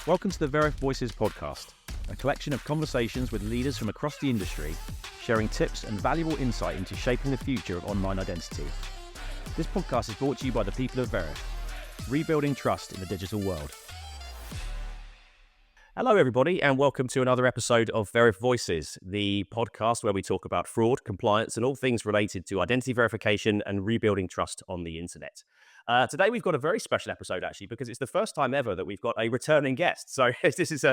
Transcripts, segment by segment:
Welcome to the Veriff Voices podcast, a collection of conversations with leaders from across the industry, sharing tips and valuable insight into shaping the future of online identity. This podcast is brought to you by the people of Veriff, rebuilding trust in the digital world. Hello, everybody, and welcome to another episode of Veriff Voices, the podcast where we talk about fraud, compliance, and all things related to identity verification and rebuilding trust on the internet. Today, we've got a very special episode, actually, because it's the first time ever that we've got a returning guest. So this is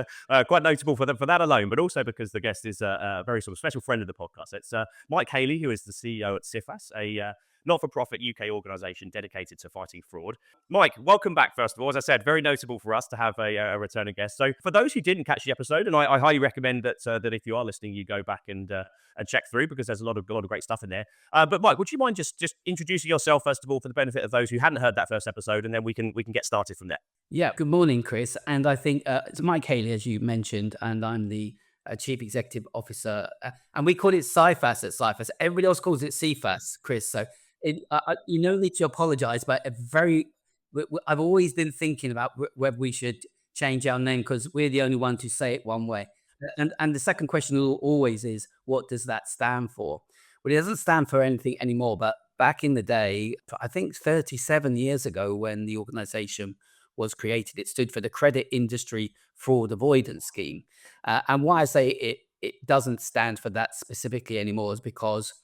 quite notable for that alone, but also because the guest is a very sort of special friend of the podcast. It's Mike Haley, who is the CEO at Cifas, a not-for-profit UK organisation dedicated to fighting fraud. Mike, welcome back, first of all. As I said, very notable for us to have a returning guest. So for those who didn't catch the episode, and I highly recommend that if you are listening, you go back and check through, because there's a lot of great stuff in there. But Mike, would you mind just introducing yourself, first of all, for the benefit of those who hadn't heard that first episode, and then we can get started from there. Yeah, good morning, Chris. And I think it's Mike Haley, as you mentioned, and I'm the Chief Executive Officer. And we call it Cifas at Cifas. Everybody else calls it Cifas, Chris. So you no need to apologize, but I've always been thinking about whether we should change our name, because we're the only one to say it one way. And the second question always is, what does that stand for? Well, it doesn't stand for anything anymore, but back in the day, I think 37 years ago when the organization was created, it stood for the Credit Industry Fraud Avoidance Scheme. And why I say it doesn't stand for that specifically anymore is because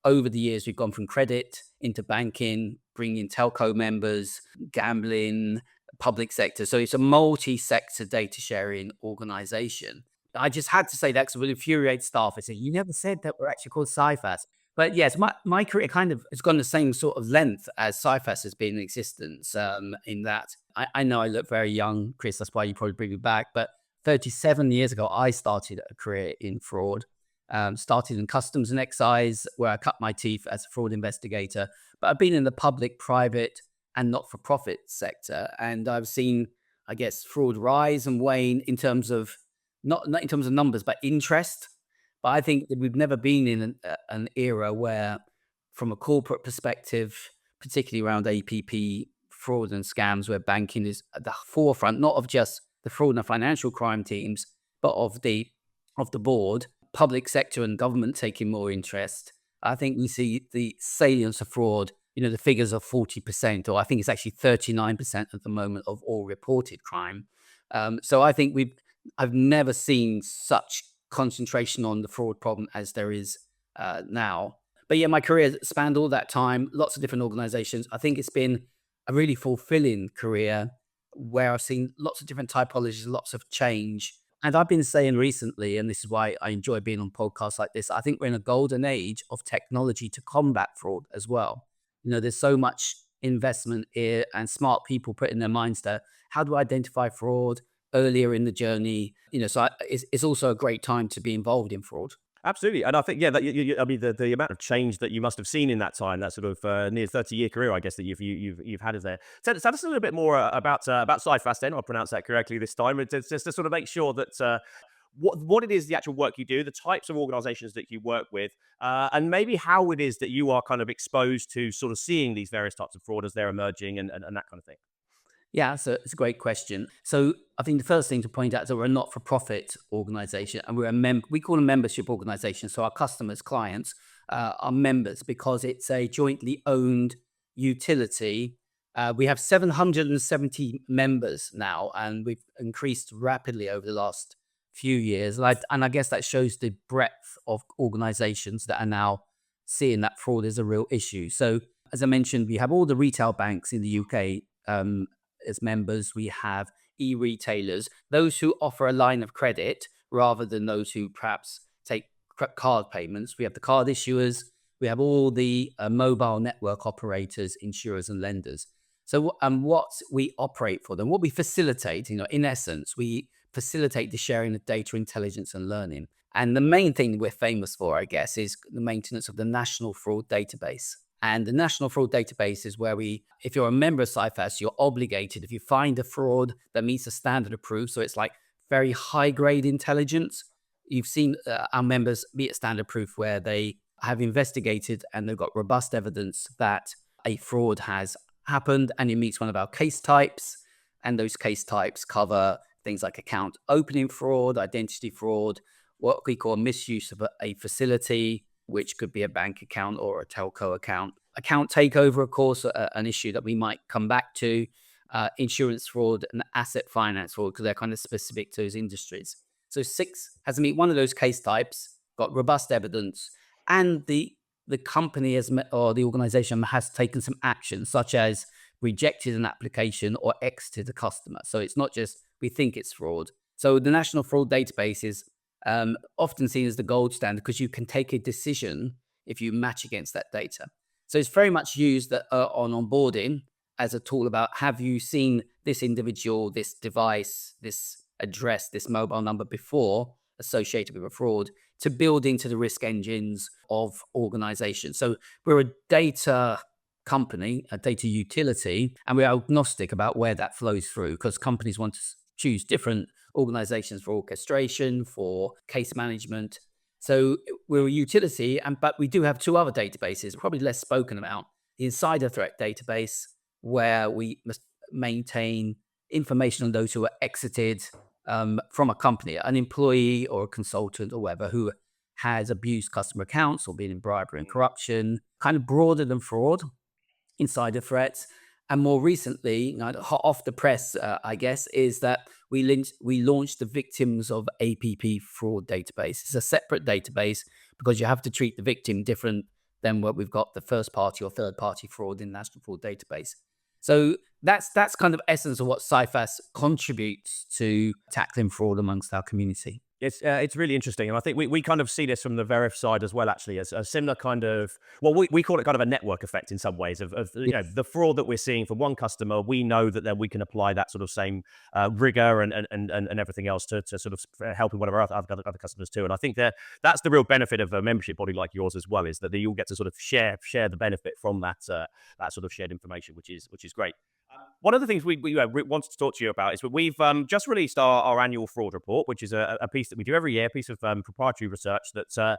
over the years, we've gone from credit into banking, bringing telco members, gambling, public sector. So it's a multi-sector data sharing organization. I just had to say that because it would infuriate staff. I said, you never said that we're actually called Cifas. But yes, my career kind of has gone the same sort of length as Cifas has been in existence, in that I know I look very young, Chris, that's why you probably bring me back. But 37 years ago, I started a career in fraud. Started in customs and excise, where I cut my teeth as a fraud investigator. But I've been in the public, private, and not-for-profit sector, and I've seen, I guess, fraud rise and wane in terms of not in terms of numbers, but interest. But I think that we've never been in an era where, from a corporate perspective, particularly around APP fraud and scams, where banking is at the forefront, not of just the fraud and financial crime teams, but of the board. Public sector and government taking more interest. I think we see the salience of fraud, the figures of 40%, or I think it's actually 39% at the moment of all reported crime. So I think I've never seen such concentration on the fraud problem as there is now. But yeah, my career spanned all that time, lots of different organizations. I think it's been a really fulfilling career where I've seen lots of different typologies, lots of change. And I've been saying recently, and this is why I enjoy being on podcasts like this, I think we're in a golden age of technology to combat fraud as well. There's so much investment here and smart people putting their minds to how do I identify fraud earlier in the journey. So it's also a great time to be involved in fraud. Absolutely. And I think, yeah, that I mean, the amount of change that you must have seen in that time, that sort of near 30-year career, I guess, that you've had is there. Tell us a little bit more about Cifas then. I'll pronounce that correctly this time. It's just to sort of make sure that what it is, the actual work you do, the types of organizations that you work with, and maybe how it is that you are kind of exposed to sort of seeing these various types of fraud as they're emerging and that kind of thing. Yeah, so it's a great question. So I think the first thing to point out is that we're a not-for-profit organization, and we call them membership organizations. So our customers, clients, are members because it's a jointly owned utility. We have 770 members now, and we've increased rapidly over the last few years. And I guess that shows the breadth of organizations that are now seeing that fraud is a real issue. So as I mentioned, we have all the retail banks in the UK as members. We have e-retailers, those who offer a line of credit rather than those who perhaps take card payments. We have the card issuers. We have all the mobile network operators, insurers, and lenders. So what we operate for them, what we facilitate, in essence, we facilitate the sharing of data, intelligence, and learning. And the main thing we're famous for, I guess, is the maintenance of the National Fraud Database. And the National Fraud Database is where if you're a member of Cifas, you're obligated, if you find a fraud that meets a standard of proof, so it's like very high-grade intelligence, you've seen our members meet a standard proof where they have investigated and they've got robust evidence that a fraud has happened, and it meets one of our case types. And those case types cover things like account opening fraud, identity fraud, what we call misuse of a facility, which could be a bank account or a telco account. Account takeover, of course, an issue that we might come back to. Insurance fraud and asset finance fraud, because they're kind of specific to those industries. So 6 has to meet one of those case types, got robust evidence, and the company or the organization has taken some action, such as rejected an application or exited a customer. So it's not just we think it's fraud. So the National Fraud Database is often seen as the gold standard because you can take a decision if you match against that data. So it's very much used on onboarding as a tool about, have you seen this individual, this device, this address, this mobile number before associated with a fraud, to build into the risk engines of organizations. So we're a data company, a data utility, and we are agnostic about where that flows through, because companies want to choose different organizations for orchestration, for case management. So we're a utility, but we do have 2 other databases, probably less spoken about. The insider threat database, where we must maintain information on those who are exited from a company, an employee or a consultant or whatever, who has abused customer accounts or been in bribery and corruption, kind of broader than fraud, insider threats. And more recently, hot off the press, I guess, is that we launched the victims of APP fraud database. It's a separate database because you have to treat the victim different than what we've got the first party or third party fraud in the National Fraud Database. So that's kind of essence of what Cifas contributes to tackling fraud amongst our community. It's really interesting, and I think we kind of see this from the Veriff side as well, actually, as a similar kind of, well, we call it kind of a network effect in some ways of the fraud that we're seeing from one customer. We know that then we can apply that sort of same rigor and everything else to sort of helping one of our other customers too. And I think that's the real benefit of a membership body like yours as well, is that you'll get to sort of share the benefit from that sort of shared information, which is great. One of the things we wanted to talk to you about is that we've just released our annual fraud report, which is a piece that we do every year, a piece of proprietary research that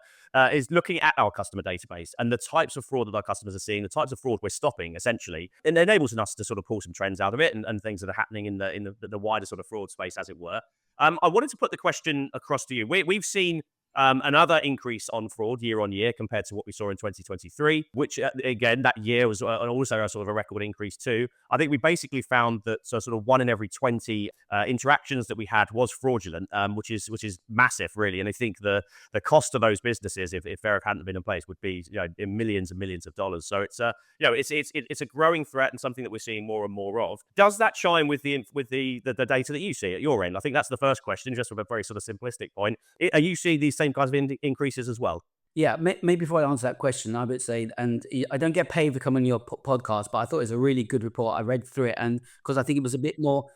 is looking at our customer database and the types of fraud that our customers are seeing, the types of fraud we're stopping, essentially. And it enables us to sort of pull some trends out of it and things that are happening in the wider sort of fraud space, as it were. I wanted to put the question across to you. We've seen another increase on fraud year on year compared to what we saw in 2023, which again, that year was also a sort of a record increase too. I think we basically found that sort of 1 in every 20 interactions that we had was fraudulent, which is massive, really. And I think the cost of those businesses, if Veriff hadn't been in place, would be in millions and millions of dollars. So it's it's a growing threat and something that we're seeing more and more of. Does that shine with the data that you see at your end? I think that's the first question, just from a very sort of simplistic point. Are you seeing these same kinds of increases as well? Yeah, maybe before I answer that question, I would say, and I don't get paid for coming on your podcast, but I thought it was a really good report. I read through it, and because I think it was a bit more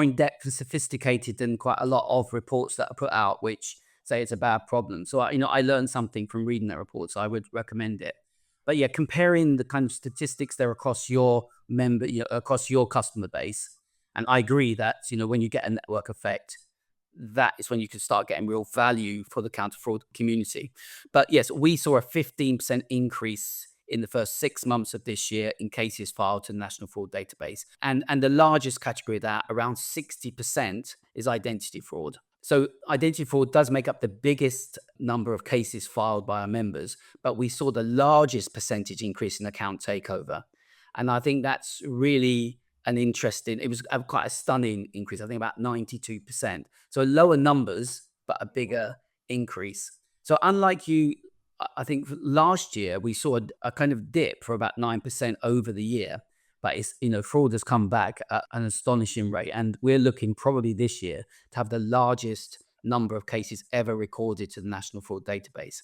in depth and sophisticated than quite a lot of reports that are put out, which say it's a bad problem. So I learned something from reading that report, so I would recommend it. But yeah, comparing the kind of statistics there across your across your customer base, and I agree that when you get a network effect, that is when you can start getting real value for the counter fraud community. But yes, we saw a 15% increase in the first 6 months of this year in cases filed to the National Fraud Database. And the largest category of that, around 60%, is identity fraud. So identity fraud does make up the biggest number of cases filed by our members, but we saw the largest percentage increase in account takeover. And I think that's really it was quite a stunning increase, I think about 92%. So lower numbers, but a bigger increase. So unlike you, I think last year we saw a kind of dip for about 9% over the year, but it's, fraud has come back at an astonishing rate. And we're looking probably this year to have the largest number of cases ever recorded to the National Fraud Database.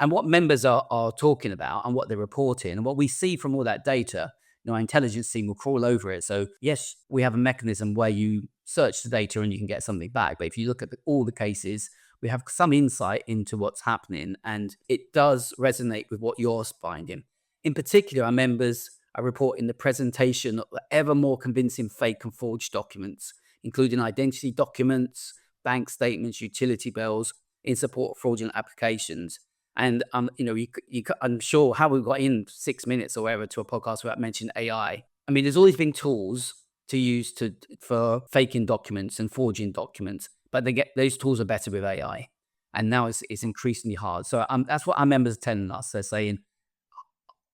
And what members are talking about and what they're reporting and what we see from all that data, our intelligence team will crawl over it. So yes, we have a mechanism where you search the data and you can get something back. But if you look at all the cases, we have some insight into what's happening, and it does resonate with what you're finding. In particular, our members are reporting the presentation of ever more convincing fake and forged documents, including identity documents, bank statements, utility bills, in support of fraudulent applications. And I'm sure how we got in 6 minutes or whatever to a podcast without mentioning AI. I mean, there's always been tools to use for faking documents and forging documents, but those tools are better with AI, and now it's increasingly hard. So that's what our members are telling us. They're saying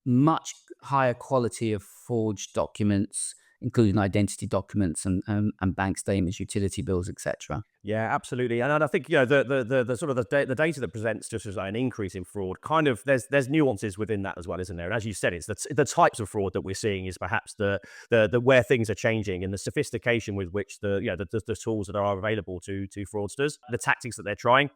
much higher quality of forged documents, including identity documents and bank statements, utility bills, etc. Yeah, absolutely. And I think, the sort of the data that presents just as like an increase in fraud, kind of there's nuances within that as well, isn't there? And as you said, it's the types of fraud that we're seeing is perhaps the where things are changing and the sophistication with which the tools that are available to fraudsters, the tactics that they're trying.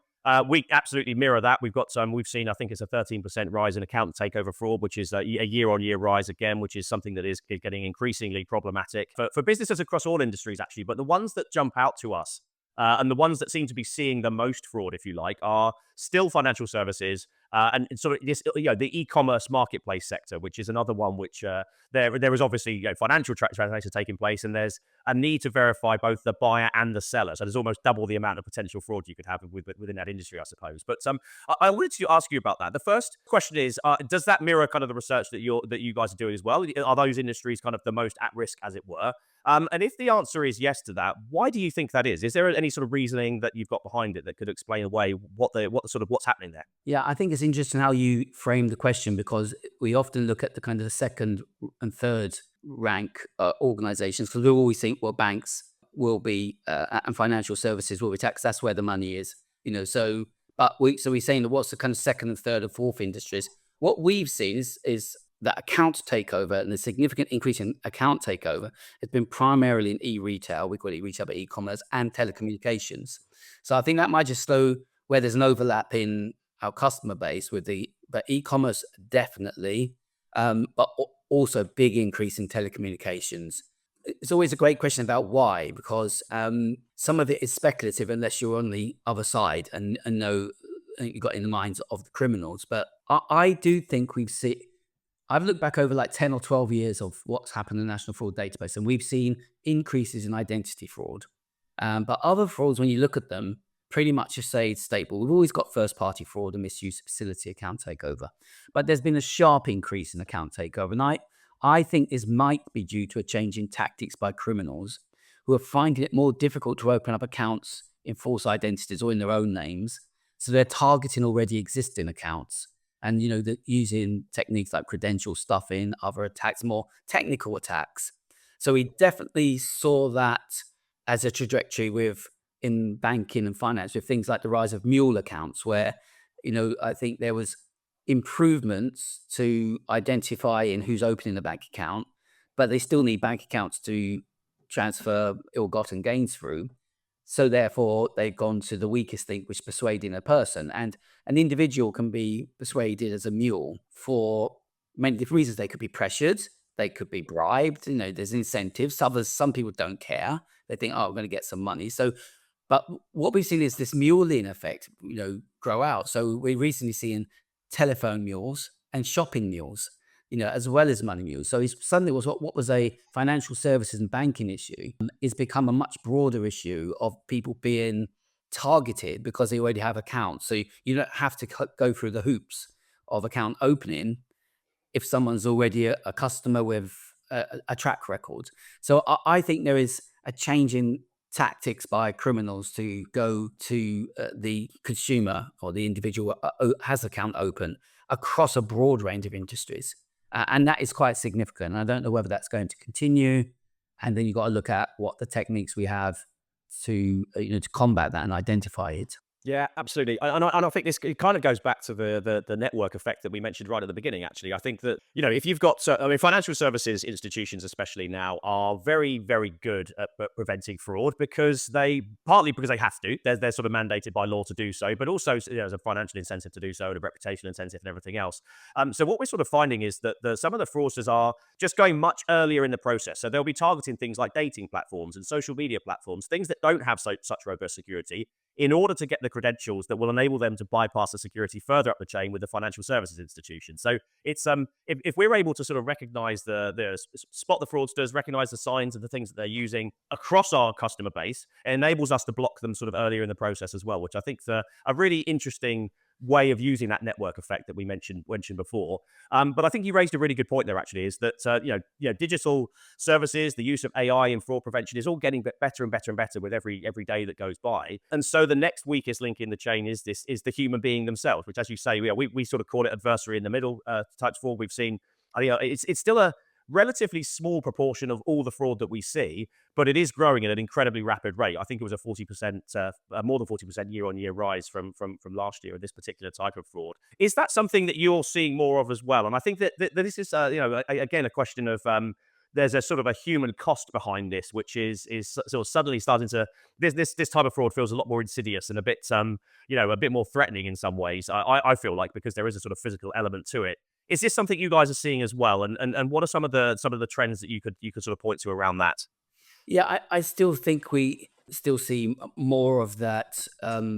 We absolutely mirror that. We've seen, I think it's a 13% rise in account takeover fraud, which is a year-on-year rise again, which is something that is getting increasingly problematic for businesses across all industries, actually. But the ones that jump out to us and the ones that seem to be seeing the most fraud, if you like, are still financial services and sort of this, the e-commerce marketplace sector, which is another one which there is obviously financial transactions taking place, and there's a need to verify both the buyer and the seller. So there's almost double the amount of potential fraud you could have within that industry, I suppose. But I wanted to ask you about that. The first question is, does that mirror kind of the research that you guys are doing as well? Are those industries kind of the most at risk, as it were? And if the answer is yes to that, why do you think that is? Is there any sort of reasoning that you've got behind it that could explain away what's happening there? Yeah, I think it's interesting how you frame the question, because we often look at the kind of the second and third rank organizations, because we always think, well, banks will be and financial services will be taxed. That's where the money is, So, we're saying that what's the kind of second and third and fourth industries? What we've seen is that account takeover and the significant increase in account takeover has been primarily in e-retail. We call it e-retail, but e-commerce and telecommunications. So I think that might just slow where there's an overlap in our customer base but e-commerce definitely, but also big increase in telecommunications. It's always a great question about why, because some of it is speculative unless you're on the other side and know you got in the minds of the criminals. But I do think I've looked back over like 10 or 12 years of what's happened in the National Fraud Database, and we've seen increases in identity fraud. But other frauds, when you look at them, pretty much have stayed stable. We've always got first-party fraud and misuse of facility account takeover. But there's been a sharp increase in account takeover. And I think this might be due to a change in tactics by criminals who are finding it more difficult to open up accounts in false identities or in their own names. So they're targeting already existing accounts. And, they're using techniques like credential stuffing, other attacks, more technical attacks. So we definitely saw that as a trajectory in banking and finance with things like the rise of mule accounts, where, I think there was improvements to identifying who's opening a bank account, but they still need bank accounts to transfer ill-gotten gains through. So therefore, they've gone to the weakest link, which is persuading a person. And an individual can be persuaded as a mule for many different reasons. They could be pressured. They could be bribed. There's incentives. Some people don't care. They think, oh, I'm going to get some money. But what we've seen is this muling effect, grow out. So we're recently seeing telephone mules and shopping mules, as well as money mules. So suddenly what was a financial services and banking issue is become a much broader issue of people being targeted because they already have accounts. So you don't have to go through the hoops of account opening if someone's already a customer with a track record. So I think there is a change in tactics by criminals to go to the consumer or the individual has account open across a broad range of industries. And that is quite significant. I don't know whether that's going to continue. And then you've got to look at what the techniques we have to combat that and identify it. Yeah, absolutely. And I think it kind of goes back to the network effect that we mentioned right at the beginning, actually. I think that, if you've got, financial services institutions, especially now, are very, very good at preventing fraud partly because they have to. They're sort of mandated by law to do so, but also there's a financial incentive to do so and a reputation incentive and everything else. So what we're sort of finding is that some of the fraudsters are just going much earlier in the process. So they'll be targeting things like dating platforms and social media platforms, things that don't have such robust security, in order to get the credentials that will enable them to bypass the security further up the chain with the financial services institution. So it's if we're able to sort of recognize spot the fraudsters, recognize the signs of the things that they're using across our customer base, it enables us to block them sort of earlier in the process as well, which I think is a really interesting way of using that network effect that we mentioned before. But I think you raised a really good point there. Actually, is that digital services, the use of AI in fraud prevention is all getting better and better and better with every day that goes by. And so the next weakest link in the chain is the human being themselves, which, as you say, we sort of call it adversary-in-the-middle type fraud. We've seen, it's still a relatively small proportion of all the fraud that we see, but it is growing at an incredibly rapid rate. I think it was a 40%, more than 40% year-on-year rise from last year of this particular type of fraud. Is that something that you're seeing more of as well? And I think that this is, again, a question of there's a sort of a human cost behind this, which is sort of suddenly starting to this type of fraud feels a lot more insidious and a bit a bit more threatening in some ways. I feel like, because there is a sort of physical element to it. Is this something you guys are seeing as well? And what are some of the trends that you could sort of point to around that? Yeah, I still think we still see more of that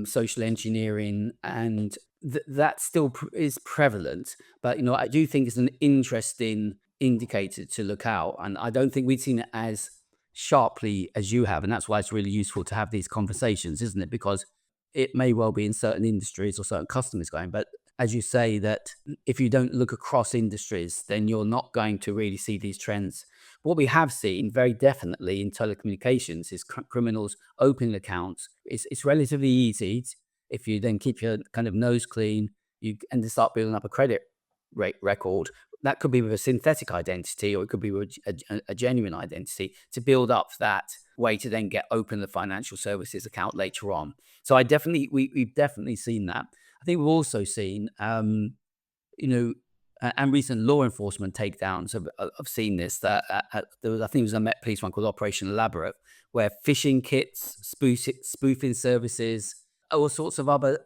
social engineering, and that still is prevalent. But I do think it's an interesting indicator to look out, and I don't think we've seen it as sharply as you have, and that's why it's really useful to have these conversations, isn't it? Because it may well be in certain industries or certain customers going, but as you say, that if you don't look across industries, then you're not going to really see these trends. What we have seen very definitely in telecommunications is criminals opening accounts. It's relatively easy if you then keep your kind of nose clean, and then start building up a credit record. That could be with a synthetic identity, or it could be with a genuine identity, to build up that way to then open the financial services account later on. So we've definitely seen that. I think we've also seen, and recent law enforcement takedowns have seen this. That there was, I think it was a Met Police one called Operation Elaborate, where phishing kits, spoofing services, all sorts of other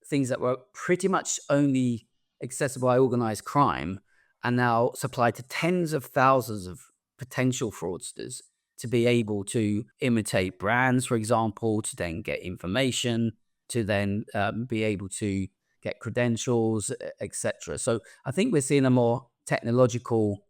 things that were pretty much only accessible by organized crime are now supplied to tens of thousands of potential fraudsters to be able to imitate brands, for example, to then get information, to then be able to get credentials, etc. So I think we're seeing a more technological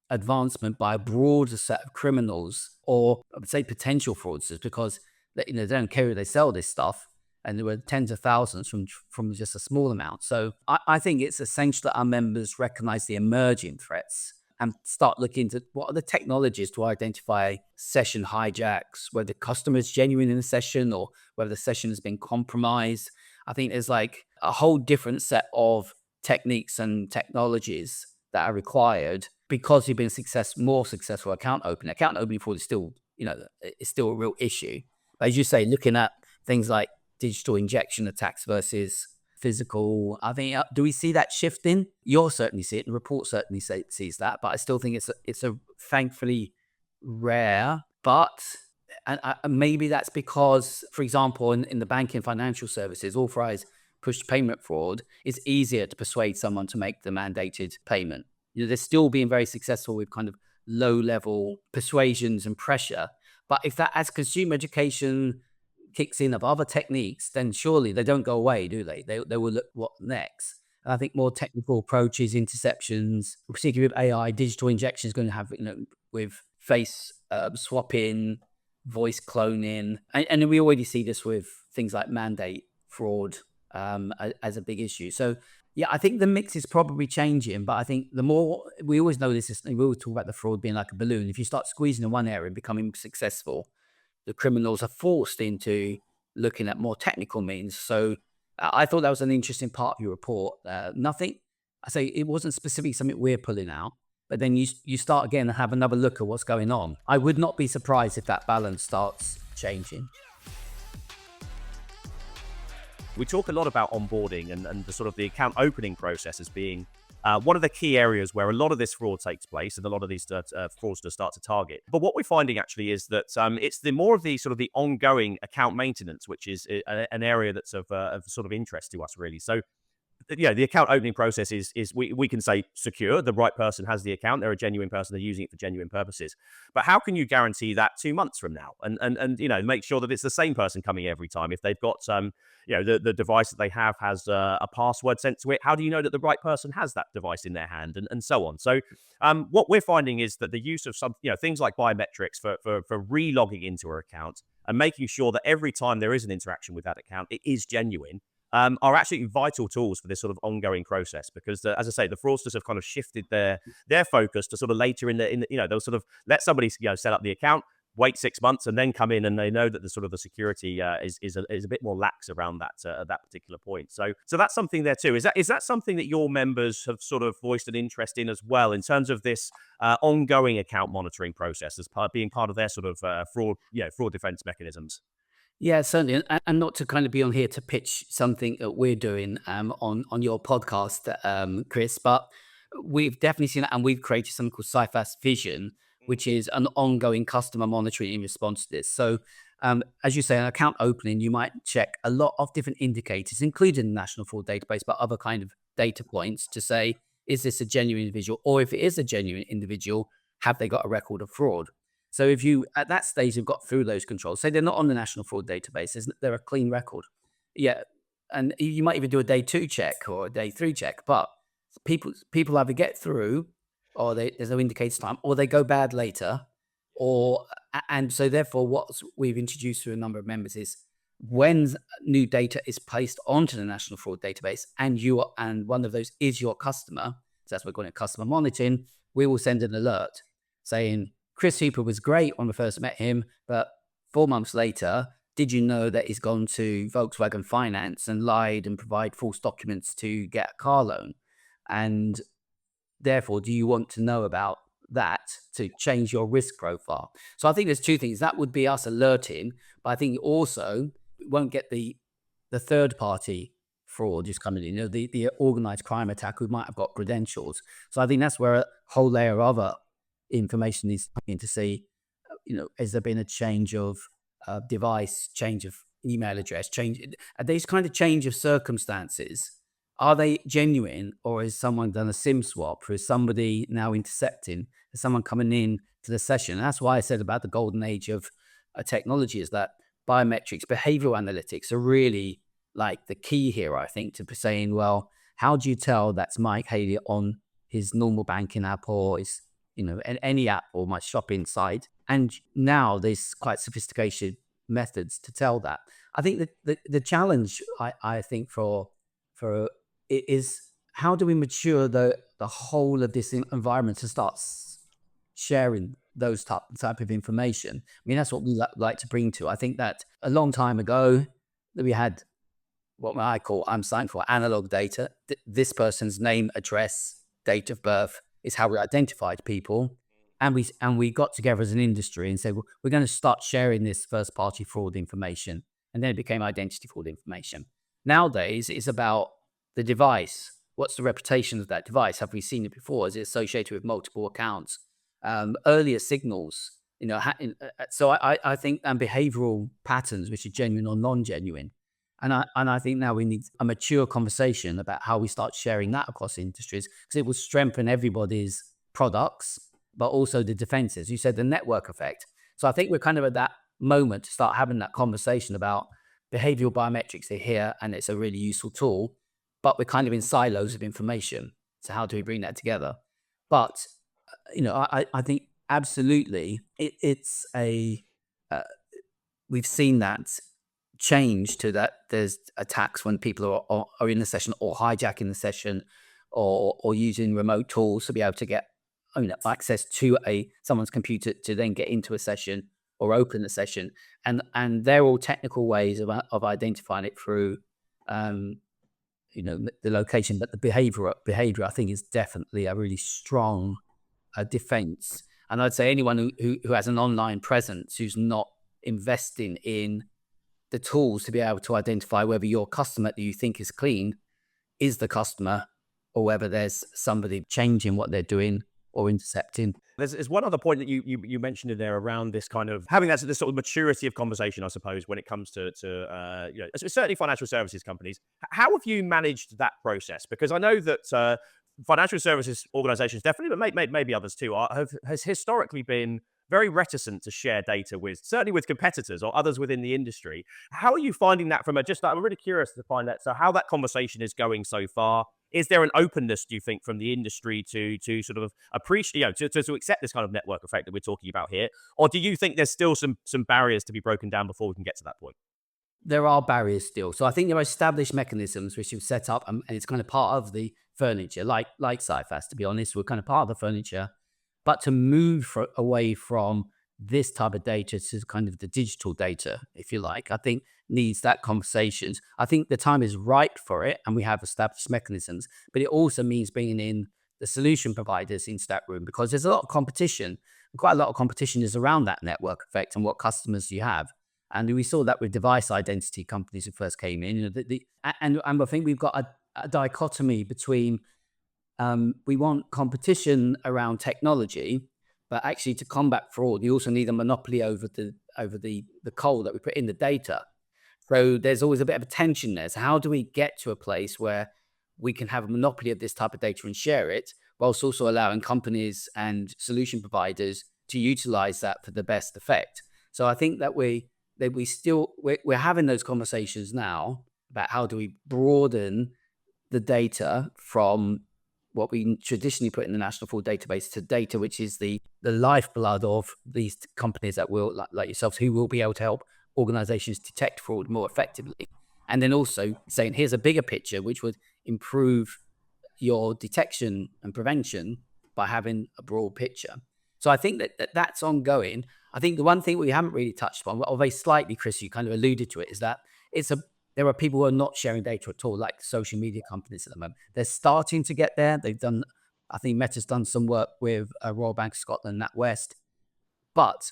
advancement by a broader set of criminals, or I would say potential fraudsters, because they don't care who they sell this stuff, and there were tens of thousands from just a small amount. So I think it's essential that our members recognize the emerging threats and start looking into what are the technologies to identify session hijacks, whether the customer is genuine in the session or whether the session has been compromised. I think there's like a whole different set of techniques and technologies that are required, because you've been more successful account opening. Account opening fraud is still, it's still a real issue. But as you say, looking at things like digital injection attacks versus physical, I think, do we see that shifting? You'll certainly see it, and the report certainly sees that, but I still think it's a thankfully rare. But and maybe that's because, for example, in the banking financial services, authorized push payment fraud, it's easier to persuade someone to make the mandated payment. They're still being very successful with kind of low level persuasions and pressure. But if that, as consumer education kicks in of other techniques, then surely they don't go away, do they? They will look what next. And I think more technical approaches, interceptions, particularly with AI, digital injection is going to have, with face swapping, voice cloning. And we already see this with things like mandate fraud as a big issue. So yeah, I think the mix is probably changing, but I think the more, we always know this, we always talk about the fraud being like a balloon. If you start squeezing in one area and becoming successful, the criminals are forced into looking at more technical means. So I thought that was an interesting part of your report. Nothing, I say it wasn't specifically something we're pulling out, but then you start again and have another look at what's going on. I would not be surprised if that balance starts changing. We talk a lot about onboarding and the sort of the account opening process as being one of the key areas where a lot of this fraud takes place and a lot of these fraudsters start to target. But what we're finding actually is that it's the more of the sort of the ongoing account maintenance, which is an area that's of sort of interest to us, really. So the account opening process is we can say secure. The right person has the account. They're a genuine person. They're using it for genuine purposes. But how can you guarantee that 2 months from now? And make sure that it's the same person coming every time? If they've got the device that they have has a password sent to it, how do you know that the right person has that device in their hand, and so on? So what we're finding is that the use of some things like biometrics for re-logging into our account and making sure that every time there is an interaction with that account, it is genuine. are actually vital tools for this sort of ongoing process. Because, as I say, the fraudsters have kind of shifted their focus to sort of later they'll sort of let somebody set up the account, wait 6 months, and then come in, and they know that the sort of the security is a bit more lax around that at that particular point. So that's something there too. Is that something that your members have sort of voiced an interest in as well, in terms of this ongoing account monitoring process as being part of their sort of fraud defense mechanisms? Yeah, certainly, and not to kind of be on here to pitch something that we're doing on your podcast, Chris, but we've definitely seen that, and we've created something called Cifas Vision, which is an ongoing customer monitoring in response to this. So, as you say, an account opening, you might check a lot of different indicators, including the National Fraud Database, but other kind of data points to say, is this a genuine individual? Or if it is a genuine individual, have they got a record of fraud? So if you, at that stage, have got through those controls, say they're not on the National Fraud Database, they're a clean record. Yeah. And you might even do a day 2 check or a day 3 check, but people either get through, or there's no indicator time, or they go bad later, and so therefore what we've introduced through a number of members is when new data is placed onto the National Fraud Database, and one of those is your customer, so that's what we're calling it, customer monitoring, we will send an alert saying, Chris Hooper was great when we first met him, but 4 months later, did you know that he's gone to Volkswagen Finance and lied and provide false documents to get a car loan? And therefore, do you want to know about that to change your risk profile? So I think there's 2 things. That would be us alerting, but I think also we won't get the third party fraud just coming in, the organized crime attack who might have got credentials. So I think that's where a whole layer of other information is coming to see, has there been a change of device, change of email address, these kind of change of circumstances. Are they genuine, or has someone done a SIM swap? Or is somebody now intercepting? Is someone coming in to the session? And that's why I said about the golden age of technology is that biometrics, behavioral analytics are really like the key here, I think, to saying, well, how do you tell that's Mike Haley on his normal banking app or his any app or my shopping site? And now there's quite sophisticated methods to tell that. I think that the challenge I think for it is, how do we mature the whole of this environment to start sharing those type of information? I mean, that's what we like to bring to. I think that a long time ago that we had what I'm signed for analog data. This person's name, address, date of birth is how we identified people. And we got together as an industry and said, well, we're going to start sharing this first party fraud information. And then it became identity fraud information. Nowadays, it's about the device. What's the reputation of that device? Have we seen it before? Is it associated with multiple accounts? Earlier signals, so I think, and behavioral patterns, which are genuine or non-genuine. And I think now we need a mature conversation about how we start sharing that across industries, because it will strengthen everybody's products, but also the defenses. You said the network effect. So I think we're kind of at that moment to start having that conversation about behavioral biometrics are here, and it's a really useful tool, but we're kind of in silos of information. So how do we bring that together? But, I think absolutely it's we've seen that change to that. There's attacks when people are in the session or hijacking the session or using remote tools to be able to get access to someone's computer to then get into a session or open the session, and they're all technical ways of identifying it through the location. But the behavior I think is definitely a really strong defense. And I'd say anyone who has an online presence who's not investing in the tools to be able to identify whether your customer that you think is clean is the customer, or whether there's somebody changing what they're doing or intercepting. There's one other point that you mentioned in there around this kind of having this sort of maturity of conversation, I suppose, when it comes to certainly financial services companies. How have you managed that process? Because I know that financial services organizations definitely, but maybe others too, has historically been very reticent to share data certainly with competitors or others within the industry. How are you finding that I'm really curious to find that. So how that conversation is going so far. Is there an openness, do you think, from the industry to sort of appreciate, to accept this kind of network effect that we're talking about here? Or do you think there's still some barriers to be broken down before we can get to that point? there are barriers still. So I think there are established mechanisms which you've set up, and it's kind of part of the furniture, like Cifas, to be honest. We're kind of part of the furniture. But to move away from this type of data to kind of the digital data, if you like, I think needs that conversations. I think the time is right for it, and we have established mechanisms. But it also means bringing in the solution providers into that room, because there's a lot of competition. Quite a lot of competition is around that network effect and what customers you have. And we saw that with device identity companies who first came in. You know, and I think we've got a dichotomy between we want competition around technology, but actually to combat fraud, you also need a monopoly over the coal that we put in the data. So there's always a bit of a tension there. So how do we get to a place where we can have a monopoly of this type of data and share it, whilst also allowing companies and solution providers to utilize that for the best effect? So I think that we're having those conversations now about how do we broaden the data from what we traditionally put in the national fraud database to data which is the lifeblood of these companies that will, like yourselves, who will be able to help organizations detect fraud more effectively. And then also saying, here's a bigger picture which would improve your detection and prevention by having a broad picture. So I think that's ongoing. I think the one thing we haven't really touched upon, although slightly, Chris, you kind of alluded to it, is that there are people who are not sharing data at all, like social media companies at the moment. They're starting to get there. I think Meta's done some work with Royal Bank of Scotland, NatWest. But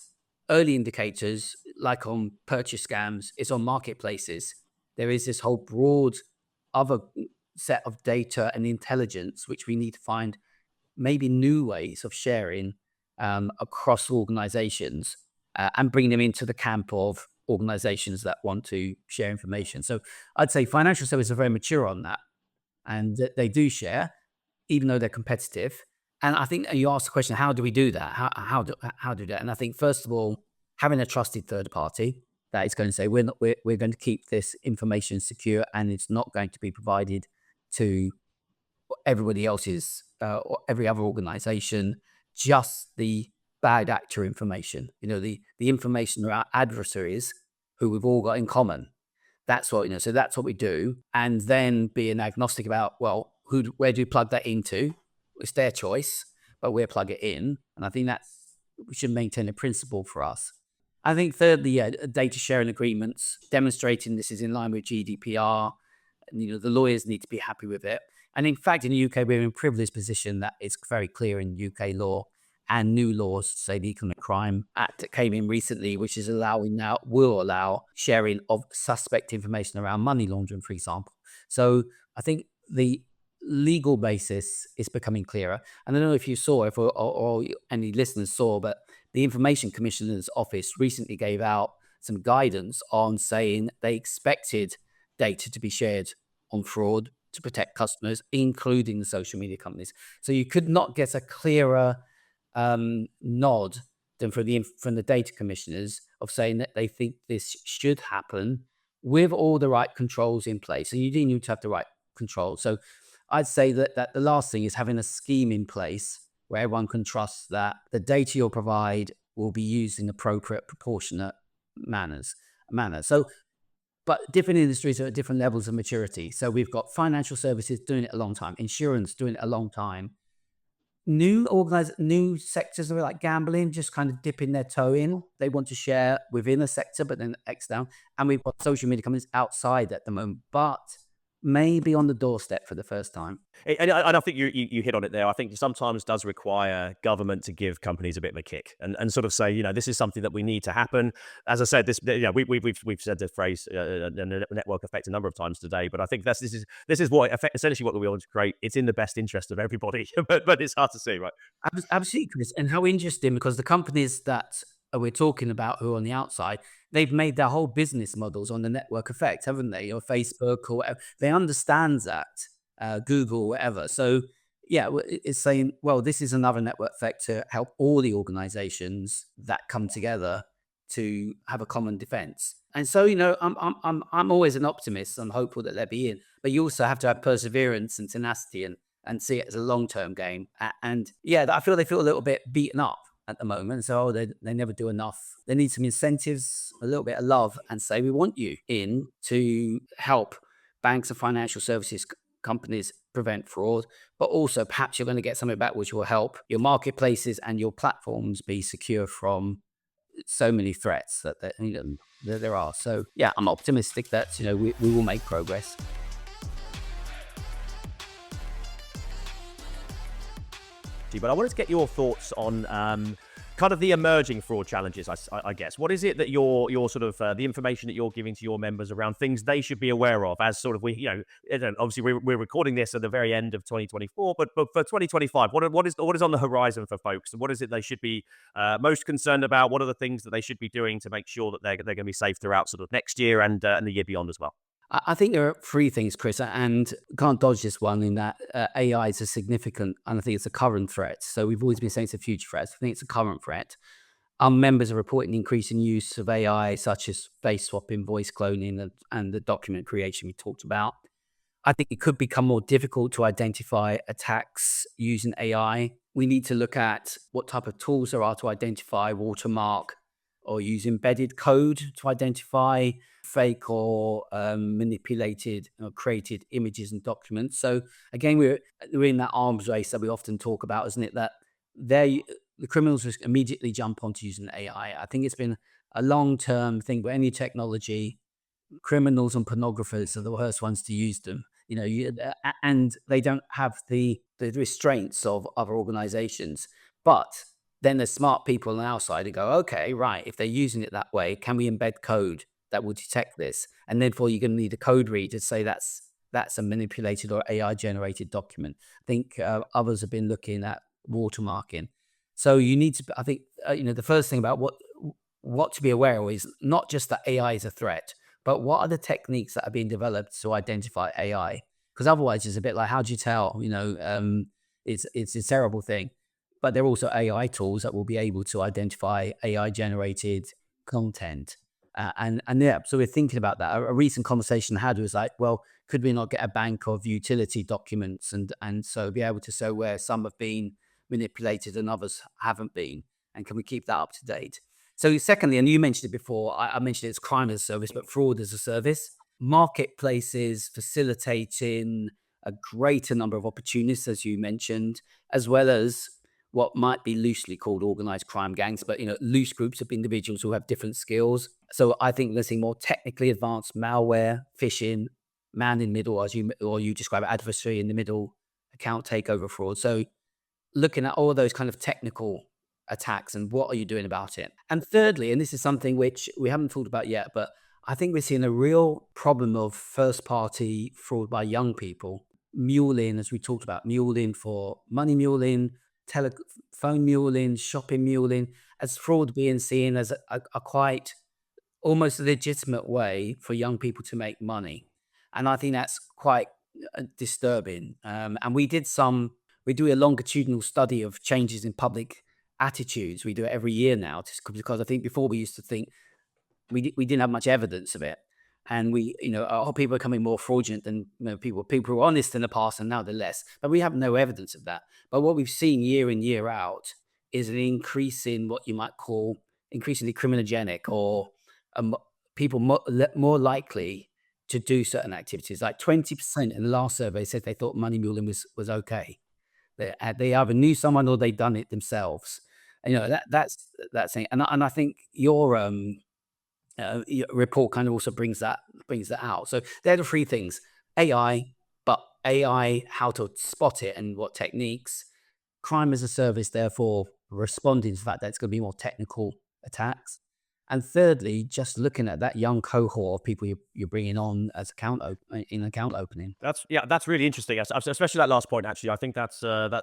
early indicators, like on purchase scams, it's on marketplaces. There is this whole broad other set of data and intelligence, which we need to find maybe new ways of sharing across organizations and bring them into the camp of organizations that want to share information. So I'd say financial services are very mature on that, and they do share, even though they're competitive. And I think you asked the question, how do we do that? How do that? And I think, first of all, having a trusted third party that is going to say, we're going to keep this information secure, and it's not going to be provided to everybody else's or every other organization, just the bad actor information, the information around adversaries who we've all got in common. That's what, so that's what we do. And then being agnostic about, well, where do you plug that into? It's their choice, but we'll plug it in. And I think we should maintain a principle for us. I think thirdly, data sharing agreements, demonstrating this is in line with GDPR. And, the lawyers need to be happy with it. And in fact, in the UK, we're in a privileged position that it's very clear in UK law and new laws, say the Economic Crime Act that came in recently, which is will allow sharing of suspect information around money laundering, for example. So I think the legal basis is becoming clearer. And I don't know if you saw, or any listeners saw, but the Information Commissioner's Office recently gave out some guidance on saying they expected data to be shared on fraud to protect customers, including the social media companies. So you could not get a clearer nod than from the data commissioners of saying that they think this should happen with all the right controls in place. So you do need to have the right controls. So I'd say that the last thing is having a scheme in place where everyone can trust that the data you'll provide will be used in appropriate, proportionate manner. So, but different industries are at different levels of maturity. So we've got financial services doing it a long time, insurance doing it a long time. New sectors are like gambling, just kind of dipping their toe in. They want to share within a sector, but then X down. And we've got social media companies outside at the moment, but maybe on the doorstep for the first time. And I think you hit on it there. I think sometimes does require government to give companies a bit of a kick and sort of say, this is something that we need to happen. As I said, we've said the phrase network effect a number of times today, but I think this is what essentially what we want to create. It's in the best interest of everybody, but it's hard to see, right? Absolutely, Chris. And how interesting, because the companies that we're talking about who are on the outside, they've made their whole business models on the network effect, haven't they? Or Facebook or whatever. They understand that, Google, whatever. So yeah, it's saying, well, this is another network effect to help all the organizations that come together to have a common defense. And so, I'm always an optimist. I'm hopeful that they'll be in, but you also have to have perseverance and tenacity and see it as a long-term game. And yeah, I feel they feel a little bit beaten up at the moment. So they never do enough. They need some incentives, a little bit of love, and say, we want you in to help banks and financial services companies prevent fraud, but also perhaps you're going to get something back which will help your marketplaces and your platforms be secure from so many threats that there are. So yeah, I'm optimistic that we will make progress. But I wanted to get your thoughts on kind of the emerging fraud challenges, I guess. What is it that your sort of the information that you're giving to your members around things they should be aware of as sort of obviously we're recording this at the very end of 2024, but for 2025, what is on the horizon for folks? What is it they should be most concerned about? What are the things that they should be doing to make sure that they're going to be safe throughout sort of next year and the year beyond as well? I think there are three things, Chris, and can't dodge this one in that AI is a significant, and I think it's a current threat. So we've always been saying it's a future threat. I think it's a current threat. Our members are reporting increasing use of AI, such as face swapping, voice cloning, and the document creation we talked about. I think it could become more difficult to identify attacks using AI. We need to look at what type of tools there are to identify, watermark, or use embedded code to identify fake or manipulated or created images and documents. So again, we're in that arms race that we often talk about, isn't it? That the criminals just immediately jump onto using AI. I think it's been a long-term thing with any technology. Criminals and pornographers are the worst ones to use them. And they don't have the restraints of other organizations. But then there's smart people on our side who go, okay, right, if they're using it that way, can we embed code that will detect this? And therefore, you're going to need a code reader to say that's a manipulated or AI generated document. I think others have been looking at watermarking. So you need to, I think, the first thing about what to be aware of is not just that AI is a threat, but what are the techniques that are being developed to identify AI? Because otherwise, it's a bit like, how do you tell? It's a terrible thing. But there are also AI tools that will be able to identify AI generated content. So we're thinking about that. A recent conversation I had was like, well, could we not get a bank of utility documents and so be able to show where some have been manipulated and others haven't been? And can we keep that up to date? So secondly, and you mentioned it before, I mentioned it's crime as a service, but fraud as a service. Marketplaces facilitating a greater number of opportunities, as you mentioned, as well as what might be loosely called organized crime gangs, but loose groups of individuals who have different skills. So I think we're seeing more technically advanced malware, phishing, man in middle, or you describe adversary in the middle, account takeover fraud. So looking at all those kind of technical attacks and what are you doing about it? And thirdly, and this is something which we haven't talked about yet, but I think we're seeing a real problem of first-party fraud by young people. Muling, as we talked about, muling for money muling, telephone muling, shopping muling, as fraud being seen as a quite almost a legitimate way for young people to make money. And I think that's quite disturbing. And we do a longitudinal study of changes in public attitudes. We do it every year now, because I think before we used to think we didn't have much evidence of it. And our people are becoming more fraudulent than people who were honest in the past, and now they're less. But we have no evidence of that. But what we've seen year in, year out is an increase in what you might call increasingly criminogenic, or people more likely to do certain activities. Like 20% in the last survey said they thought money muling was okay. They either knew someone or they'd done it themselves. That's thing. And I think your report kind of also brings that out. So they're the three things: AI, but AI, how to spot it and what techniques; crime as a service, therefore responding to the fact that it's going to be more technical attacks; and thirdly, just looking at that young cohort of people you're bringing on as account opening. That's really interesting, especially that last point. Actually, I think that's a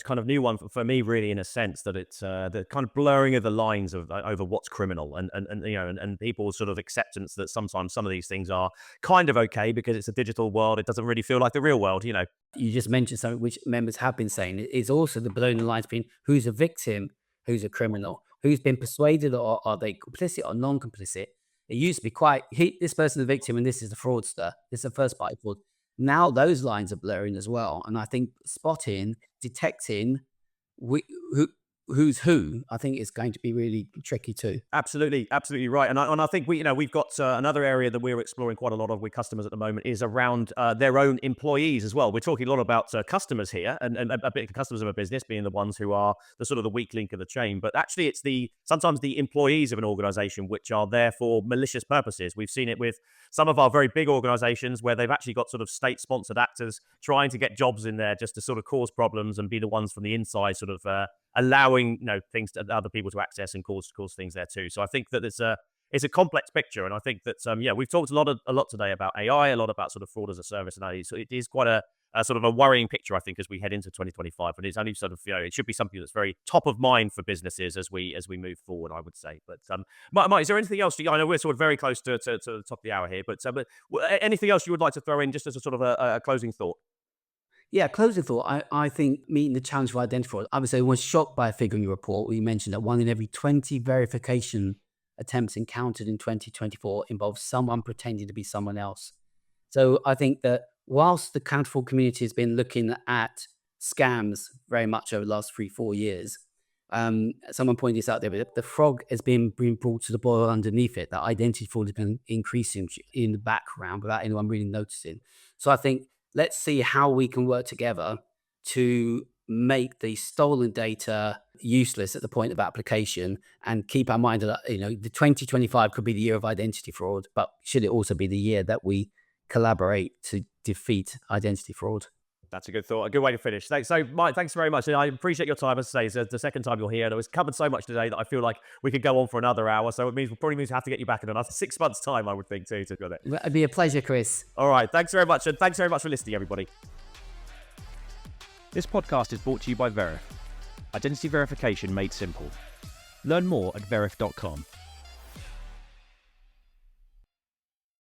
kind of new one for me, really, in a sense that it's the kind of blurring of the lines of over what's criminal and people's sort of acceptance that sometimes some of these things are kind of okay because it's a digital world. It doesn't really feel like the real world. You just mentioned something which members have been saying is also the blurring the lines between who's a victim, who's a criminal, who's been persuaded, or are they complicit or non-complicit. It used to be this person is the victim and this is the fraudster. This is the first party fraud. Now those lines are blurring as well. And I think spotting, detecting who's who, I think it's going to be really tricky too. Absolutely, absolutely right. And I think we've got another area that we're exploring quite a lot of with customers at the moment is around their own employees as well. We're talking a lot about customers here, and a bit of customers of a business being the ones who are the sort of the weak link of the chain. But actually, it's sometimes the employees of an organization which are there for malicious purposes. We've seen it with some of our very big organizations where they've actually got sort of state-sponsored actors trying to get jobs in there just to sort of cause problems and be the ones from the inside sort of allowing things to other people to access and cause things there too. So I think that it's a complex picture, and I think that we've talked a lot today about AI, a lot about sort of fraud as a service, and so it is quite a sort of a worrying picture, I think, as we head into 2025. And it's only sort of it should be something that's very top of mind for businesses as we move forward, I would say. But Mike, is there anything else? I know we're sort of very close to the top of the hour here, but anything else you would like to throw in just as a sort of a closing thought? Yeah, closing thought. I think meeting the challenge of identity fraud. Obviously, I was shocked by a figure in your report where you mentioned that 1 in every 20 verification attempts encountered in 2024 involves someone pretending to be someone else. So I think that whilst the counterfraud community has been looking at scams very much over the last 3-4 years, someone pointed this out there, but the frog has been brought to the boil underneath it. That identity fraud has been increasing in the background without anyone really noticing. So I think let's see how we can work together to make the stolen data useless at the point of application, and keep our mind that the 2025 could be the year of identity fraud, but should it also be the year that we collaborate to defeat identity fraud? That's a good thought, a good way to finish. So, Mike, thanks very much. And I appreciate your time. As I say, it's the second time you're here. And it was covered so much today that I feel like we could go on for another hour. So it means we'll probably have to get you back in another 6 months' time, I would think, too, to do it. It'd be a pleasure, Chris. All right. Thanks very much. And thanks very much for listening, everybody. This podcast is brought to you by Veriff. Identity verification made simple. Learn more at veriff.com.